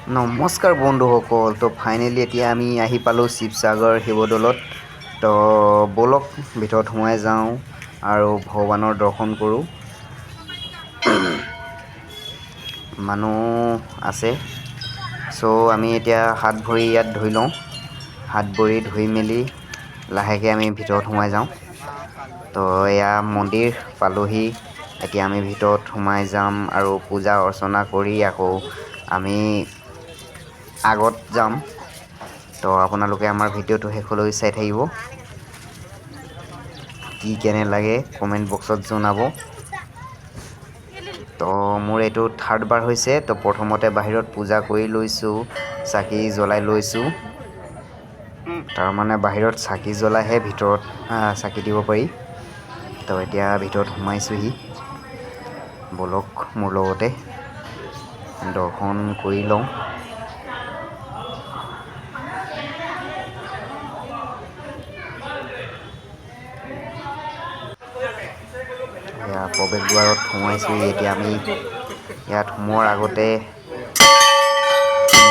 নমস্কাৰ বন্ধুসকল, তো ফাইনেলি এতিয়া আমি আহি পালোঁ শিৱসাগৰ শিৱদৌলত। তো ব'লক ভিতৰত সোমাই যাওঁ আৰু ভগৱানৰ দৰ্শন কৰোঁ। মানুহ আছে, চ' আমি এতিয়া হাত ভৰি ইয়াত ধুই লওঁ। হাত ভৰি ধুই মেলি লাহেকৈ আমি ভিতৰত সোমাই যাওঁ। তো এয়া মন্দিৰ পালোহি। এতিয়া আমি ভিতৰত সোমাই যাম আৰু পূজা অৰ্চনা কৰি আকৌ আমি আগত যাম। তো আপোনালোকে আমাৰ ভিডিঅ'টো শেষলৈ চাই থাকিব। কি কেনে লাগে কমেণ্ট বক্সত জনাব। তো মোৰ এইটো থাৰ্ড বাৰ হৈছে। তো প্ৰথমতে বাহিৰত পূজা কৰি লৈছোঁ, চাকি জ্বলাই লৈছোঁ। তাৰমানে বাহিৰত চাকি জ্বলাইহে ভিতৰত চাকি দিব পাৰি। তো এতিয়া ভিতৰত সোমাইছোঁহি। ব'লক মোৰ লগতে দৰ্শন কৰি লওঁ। এয়া প্ৰৱেশ দ্বাৰত সোমাইছোঁহি। এতিয়া আমি ইয়াত সোমোৱাৰ আগতে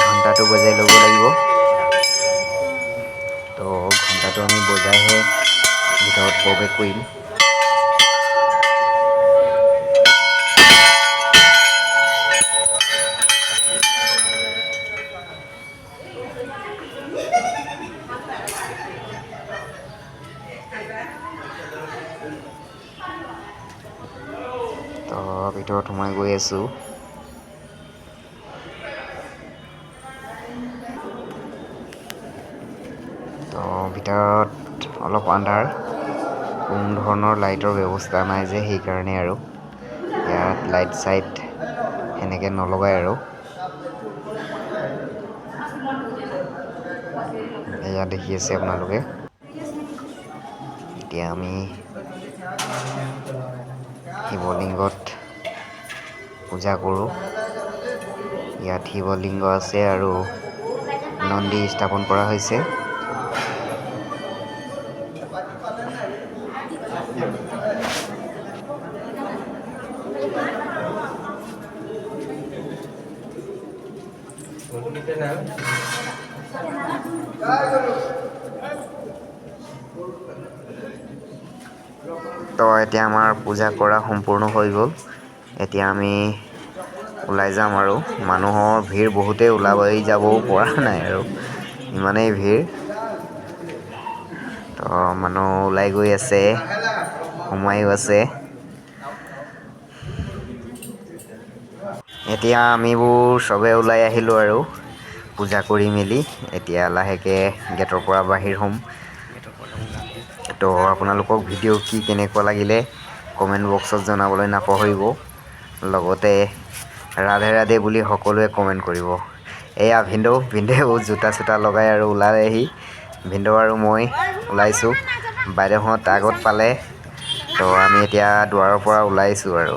ঘণ্টাটো বজাই ল'ব লাগিব। তো ঘণ্টাটো আমি বজাইহে ভিতৰত প্ৰৱেশ কৰিম। তো ভিতৰত সোমাই গৈ আছোঁ। তো ভিতৰত অলপ আন্ধাৰ, কোনো ধৰণৰ লাইটৰ ব্যৱস্থা নাই যে, সেইকাৰণে আৰু ইয়াত লাইট চাইট সেনেকৈ নলগায় আৰু। এয়া দেখি আছে আপোনালোকে। এতিয়া আমি শিৱলিংগত পূজা কৰোঁ। ইয়াত শিৱলিংগ আছে আৰু নন্দী স্থাপন কৰা হৈছে। তো এতিয়া আমাৰ পূজা কৰা সম্পূৰ্ণ হৈ গ'ল। এতিয়া আমি ওলাই যাম আৰু মানুহৰ ভিৰ বহুতেই ওলাই যাবও পৰা নাই আৰু ইমানেই ভিৰ। তো মানুহ ওলাই গৈ আছে, সোমায়ো আছে। এতিয়া আমিবোৰ চবেই ওলাই আহিলোঁ আৰু পূজা কৰি মেলি এতিয়া লাহেকৈ গেটৰ পৰা বাহিৰ হ'ম। তো আপোনালোকক ভিডিঅ' কি কেনেকুৱা লাগিলে কমেণ্ট বক্সত জনাবলৈ নাপাহৰিব। লগতে ৰাধে ৰাধে বুলি সকলোৱে কমেণ্ট কৰিব। এয়া ভিনদেউ জোতা চোতা লগাই আৰু ওলালেহি। ভিনদেউ আৰু মই ওলাইছোঁ। বাইদেউহঁত আগত পালে। তো আমি এতিয়া দুৱাৰৰ পৰা ওলাইছোঁ আৰু